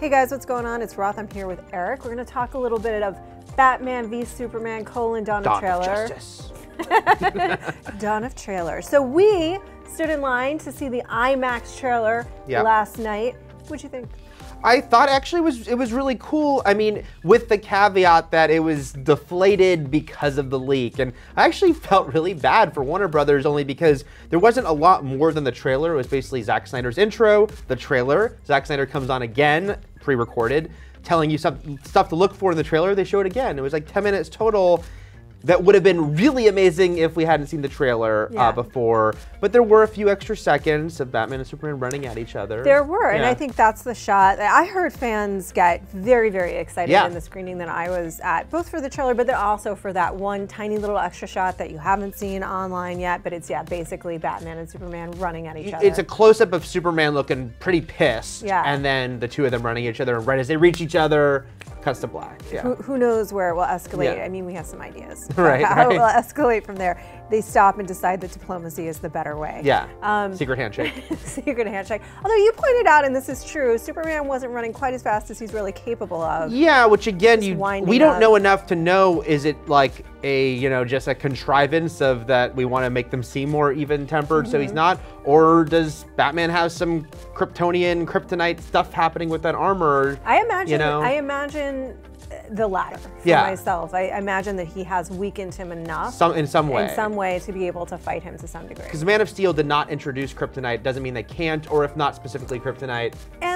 Hey guys, what's going on? It's Roth. I'm here with Eric. We're going to talk a little bit of Batman v Superman: Dawn of Trailer. Justice. Dawn of Trailer. So we stood in line to see the IMAX trailer last night. What'd you think? I thought actually it was really cool. I mean, with the caveat that it was deflated because of the leak. And I actually felt really bad for Warner Brothers only because there wasn't a lot more than the trailer. It was basically Zack Snyder's intro, the trailer. Zack Snyder comes on again, pre-recorded, telling you stuff to look for in the trailer. They show it again. It was like 10 minutes total. That would have been really amazing if we hadn't seen the trailer before. But there were a few extra seconds of Batman and Superman running at each other. There were, and I think that's the shot. I heard fans get very, very excited in the screening that I was at, both for the trailer, but then also for that one tiny little extra shot that you haven't seen online yet. But it's, basically Batman and Superman running at each other. It's a close-up of Superman looking pretty pissed, and then the two of them running at each other, and right as they reach each other, cuts to black. Who knows where it will escalate? I mean, we have some ideas. Right, how it will escalate from there. They stop and decide that diplomacy is the better way. Secret handshake. Secret handshake. Although you pointed out, and this is true, Superman wasn't running quite as fast as he's really capable of. Yeah, which again, we don't know enough to know, is it like a, just a contrivance of that we want to make them seem more even-tempered so he's not? Or does Batman have some Kryptonian, kryptonite stuff happening with that armor? I imagine the latter for myself. I imagine that he has weakened him enough in some way to be able to fight him to some degree. Because Man of Steel did not introduce kryptonite, doesn't mean they can't, or if not specifically kryptonite,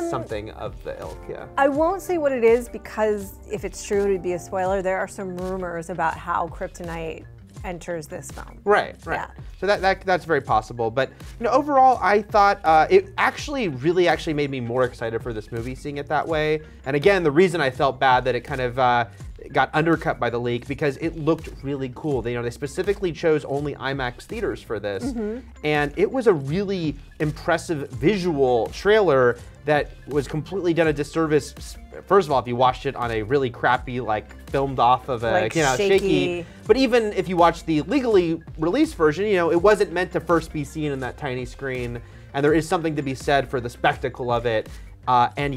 something of the ilk. I won't say what it is because if it's true, it would be a spoiler. There are some rumors about how kryptonite enters this film. Right. So that's very possible. But overall, I thought it really actually made me more excited for this movie, seeing it that way. And again, the reason I felt bad that it kind of got undercut by the leak because it looked really cool. They specifically chose only IMAX theaters for this, and it was a really impressive visual trailer that was completely done a disservice. First of all, if you watched it on a really crappy, filmed off of a shaky. But even if you watch the legally released version, it wasn't meant to first be seen in that tiny screen, and there is something to be said for the spectacle of it. And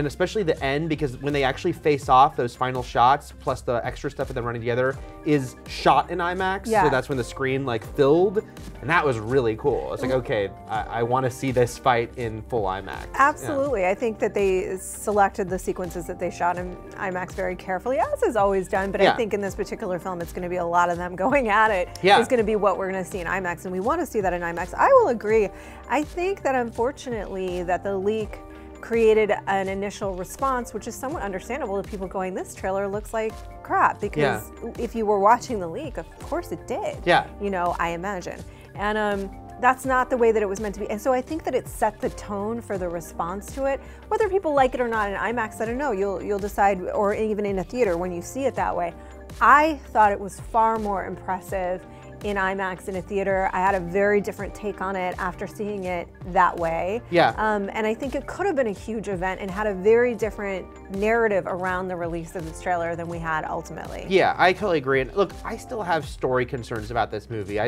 especially the end, because when they actually face off, those final shots, plus the extra stuff of them running together, is shot in IMAX. So that's when the screen filled, and that was really cool. It's like, okay, I want to see this fight in full IMAX. Absolutely. I think that they selected the sequences that they shot in IMAX very carefully, as is always done. But I think in this particular film, it's going to be a lot of them going at it. It's going to be what we're going to see in IMAX, and we want to see that in IMAX. I will agree. I think that unfortunately that the leak created an initial response, which is somewhat understandable, to people going, this trailer looks like crap, because if you were watching the leak, of course it did. I imagine. And that's not the way that it was meant to be. And so I think that it set the tone for the response to it. Whether people like it or not in IMAX, I don't know. You'll decide, or even in a theater when you see it that way. I thought it was far more impressive in IMAX in a theater. I had a very different take on it after seeing it that way. And I think it could have been a huge event and had a very different narrative around the release of this trailer than we had ultimately. Yeah, I totally agree. And look, I still have story concerns about this movie.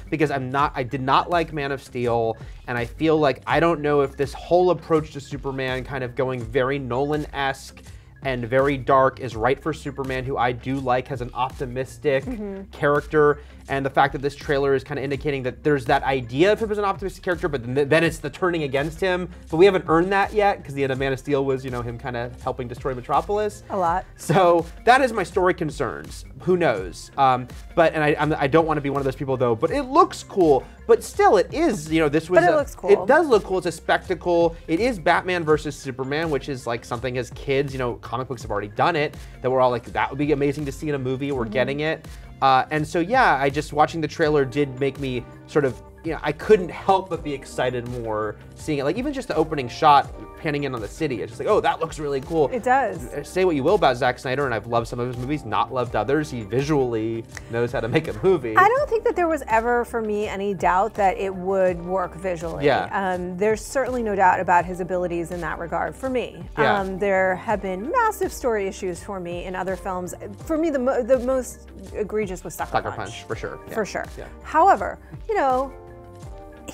Because I did not like Man of Steel, and I feel like I don't know if this whole approach to Superman, kind of going very Nolan-esque and very dark, is right for Superman, who I do like, has an optimistic character. And the fact that this trailer is kind of indicating that there's that idea of him as an optimistic character, but then it's the turning against him. But we haven't earned that yet, because the end of Man of Steel was, him kind of helping destroy Metropolis. A lot. So that is my story concerns. Who knows? I don't want to be one of those people though, but it looks cool. But still, it is, this was. But it looks cool. It does look cool. It's a spectacle. It is Batman versus Superman, which is something as kids, comic books have already done it, that we're all like, that would be amazing to see in a movie. We're getting it. And so, I just watching the trailer did make me sort of, I couldn't help but be excited more seeing it. Even just the opening shot, panning in on the city, it's just like, oh, that looks really cool. It does. Say what you will about Zack Snyder, and I've loved some of his movies, not loved others. He visually knows how to make a movie. I don't think that there was ever, for me, any doubt that it would work visually. There's certainly no doubt about his abilities in that regard, for me. There have been massive story issues for me in other films. For me, the most egregious was Sucker Punch. For sure. For sure. However,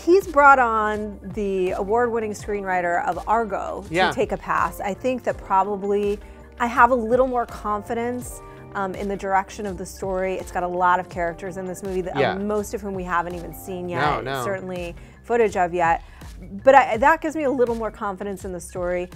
he's brought on the award-winning screenwriter of Argo to take a pass. I think that probably I have a little more confidence in the direction of the story. It's got a lot of characters in this movie, most of whom we haven't even seen yet, certainly footage of yet. But that gives me a little more confidence in the story.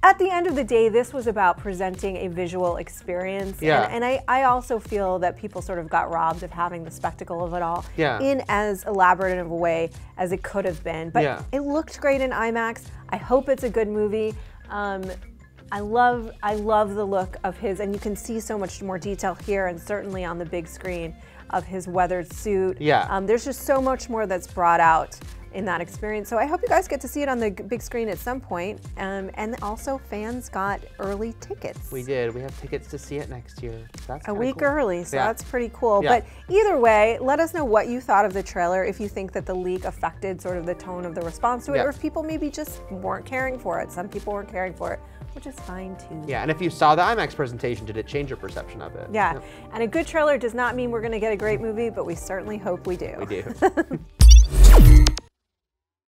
At the end of the day, this was about presenting a visual experience. And I also feel that people sort of got robbed of having the spectacle of it all in as elaborate of a way as it could have been. But it looked great in IMAX. I hope it's a good movie. I love the look of his, and you can see so much more detail here and certainly on the big screen of his weathered suit. There's just so much more that's brought out in that experience. So I hope you guys get to see it on the big screen at some point. And also fans got early tickets. We did. We have tickets to see it next year. That's a week cool. early, so that's pretty cool. But either way, let us know what you thought of the trailer, if you think that the leak affected sort of the tone of the response to it, or if people maybe just weren't caring for it. Some people weren't caring for it, which is fine too. Yeah, and if you saw the IMAX presentation, did it change your perception of it? Yeah, and a good trailer does not mean we're gonna get a great movie, but we certainly hope we do. We do.